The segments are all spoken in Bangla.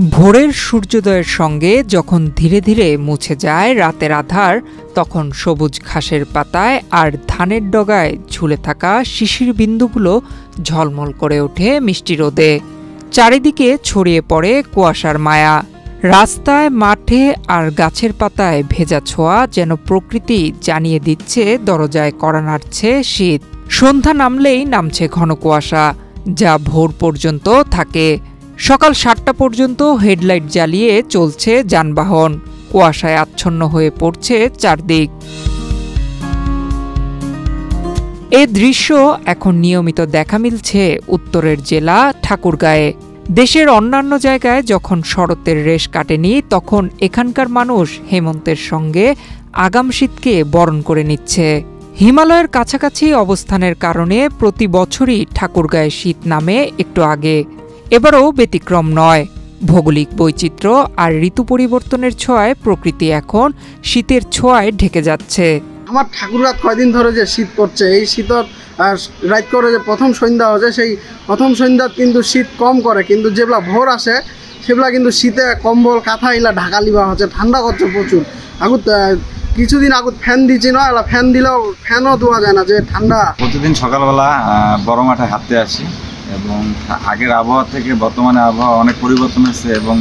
ভোরের সূর্যোদয়ের সঙ্গে যখন ধীরে ধীরে মুছে যায় রাতের আঁধার, তখন সবুজ ঘাসের পাতায় আর ধানের ডগায় ঝুলে থাকা শিশির বিন্দুগুলো ঝলমল করে ওঠে মিষ্টি রোদে। চারিদিকে ছড়িয়ে পড়ে কুয়াশার মায়া। রাস্তায়, মাঠে আর গাছের পাতায় ভেজা ছোঁয়া যেন প্রকৃতি জানিয়ে দিচ্ছে দরজায় কড়া নাড়ছে শীত। সন্ধ্যা নামলেই নামছে ঘন কুয়াশা, যা ভোর পর্যন্ত থাকে। সকাল ৭টা পর্যন্ত হেডলাইট জ্বালিয়ে চলছে যানবাহন। কুয়াশায় আচ্ছন্ন হয়ে পড়ছে চারদিক। এ দৃশ্য এখন নিয়মিত দেখা মিলছে উত্তরের জেলা ঠাকুরগাঁয়ে। দেশের অন্যান্য জায়গায় যখন শরতের রেশ কাটেনি, তখন এখানকার মানুষ হেমন্তের সঙ্গে আগাম শীতকে বরণ করে নিচ্ছে। হিমালয়ের কাছাকাছি অবস্থানের কারণে প্রতি বছরই ঠাকুরগাঁয়ে শীত নামে একটু আগে। এবারও ব্যতিক্রম নয়। ভৌগোলিক বৈচিত্র্য আর ঋতু পরিবর্তনের ছোঁয়ায় প্রকৃতি এখন শীতের ছোঁয়ায় ঢেকে যাচ্ছে। আমার ঠাকুরগাঁত কয়দিন ধরে যে শীত পড়ছে, এই শীতর রাত করে যে প্রথম সন্ধ্যা হচ্ছে, সেই প্রথম সন্ধ্যাত কিন্তু শীত কম করে, কিন্তু যেগুলা ভোর আসে সেগুলা কিন্তু শীতে কম্বল কাঁথা এগুলা ঢাকা লিবা হচ্ছে, ঠান্ডা করছে প্রচুর। আগুত কিছুদিন আগুত ফ্যান দিচ্ছি না, এলা ফ্যান দিলেও ফ্যানও দেওয়া যায় না, যে ঠান্ডা। প্রতিদিন সকালবেলা বড় মাঠে হাঁটতে আসি এবং আগের আবহাওয়া থেকে বর্তমানে আবহাওয়া অনেক পরিবর্তন হয়েছে এবং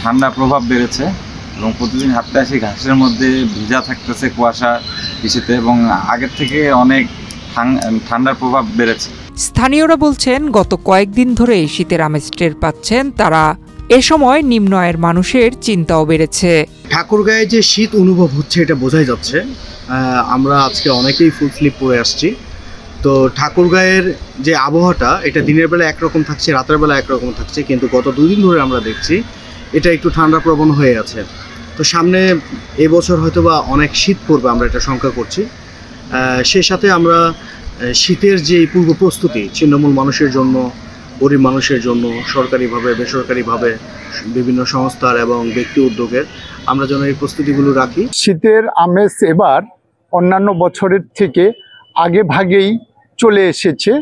ঠান্ডা প্রভাব বেড়েছে এবং প্রতিদিন হাঁটতে আসি ঘাসের মধ্যে ভিজা থাকতেছে কুয়াশা ইসেতে এবং আগের থেকে অনেক ঠান্ডার প্রভাব বেড়েছে। স্থানীয়রা বলছেন গত কয়েকদিন ধরে শীতের আমেজ টের পাচ্ছেন তারা। এ সময় নিম্ন আয়ের মানুষের চিন্তাও বেড়েছে। ঠাকুরগাঁয়ে যে শীত অনুভব হচ্ছে এটা বোঝাই যাচ্ছে। আমরা আজকে অনেকেই ফুল স্লিপ পরে আসছি। তো ঠাকুরগাঁয়ের যে আবহাওয়াটা, এটা দিনের বেলা একরকম থাকছে, রাতের বেলা একরকম থাকছে, কিন্তু গত 2 দিন ধরে আমরা দেখছি এটা একটু ঠান্ডা প্রবণ হয়ে আছে। তো সামনে এবছর হয়তো বা অনেক শীত পড়বে, আমরা এটা শঙ্কা করছি। সেই সাথে আমরা শীতের যে পূর্ব প্রস্তুতি ছিন্নমূল মানুষের জন্য, গরিব মানুষের জন্য, সরকারিভাবে বেসরকারিভাবে বিভিন্ন সংস্থার এবং ব্যক্তি উদ্যোগের, আমরা যেন এই প্রস্তুতিগুলো রাখি। শীতের আমেজ এবার অন্যান্য বছরের থেকে আগে ভাগেই চলে এসেছে।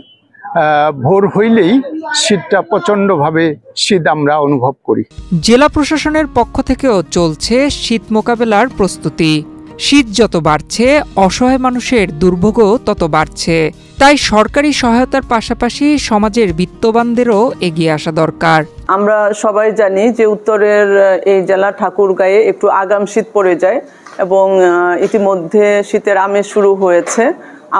ভোর হইলেই শীতটা প্রচণ্ডভাবে শীত আমরা অনুভব করি। জেলা প্রশাসনের পক্ষ থেকেও চলছে শীত মোকাবেলার প্রস্তুতি। শীত যত বাড়ছে, অসহায় মানুষের দুর্ভোগও তত বাড়ছে। তাই সরকারি সহায়তার পাশাপাশি সমাজের বিত্তবানদেরও এগিয়ে আসা দরকার। আমরা সবাই জানি যে উত্তরের এই জেলা ঠাকুরগাঁয়ে একটু আগাম শীত পড়ে যায় এবং ইতিমধ্যে শীতের আমেজ শুরু হয়েছে।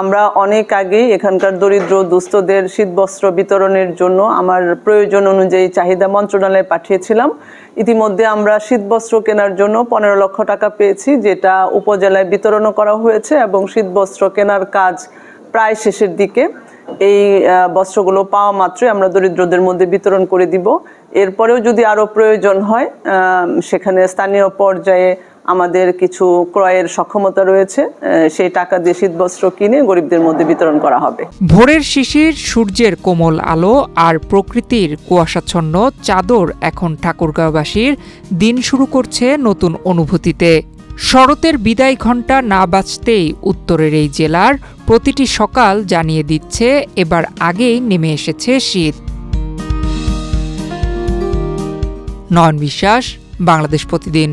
আমরা অনেক আগেই এখানকার দরিদ্র দুস্থদের শীতবস্ত্র বিতরণের জন্য আমার প্রয়োজন অনুযায়ী চাহিদা মন্ত্রণালয়ে পাঠিয়েছিলাম। ইতিমধ্যে আমরা শীতবস্ত্র কেনার জন্য 15 লক্ষ টাকা পেয়েছি, যেটা উপজেলায় বিতরণও করা হয়েছে এবং শীতবস্ত্র কেনার কাজ প্রায় শেষের দিকে। এই বস্ত্রগুলো পাওয়া মাত্রই আমরা দরিদ্রদের মধ্যে বিতরণ করে দিব। এরপরেও যদি আরও প্রয়োজন হয়, সেখানে স্থানীয় পর্যায়ে আমাদের কিছু ক্রয়ের সক্ষমতা রয়েছে, সেই টাকা দিয়ে শীতবস্ত্র কিনে গরিবদের মধ্যে বিতরণ করা হবে। ভোরের শিশির, সূর্যের কোমল আলো আর প্রকৃতির কুয়াশাচ্ছন্ন চাদর এখন ঠাকুরগাঁওবাসীর দিন শুরু করছে নতুন অনুভূতিতে। শরতের বিদায় ঘণ্টা না বাজতেই উত্তরের এই জেলার প্রতিটি সকাল জানিয়ে দিচ্ছে এবার আগেই নেমে এসেছে শীত। নয়ন বিশ্বাস, বাংলাদেশ প্রতিদিন।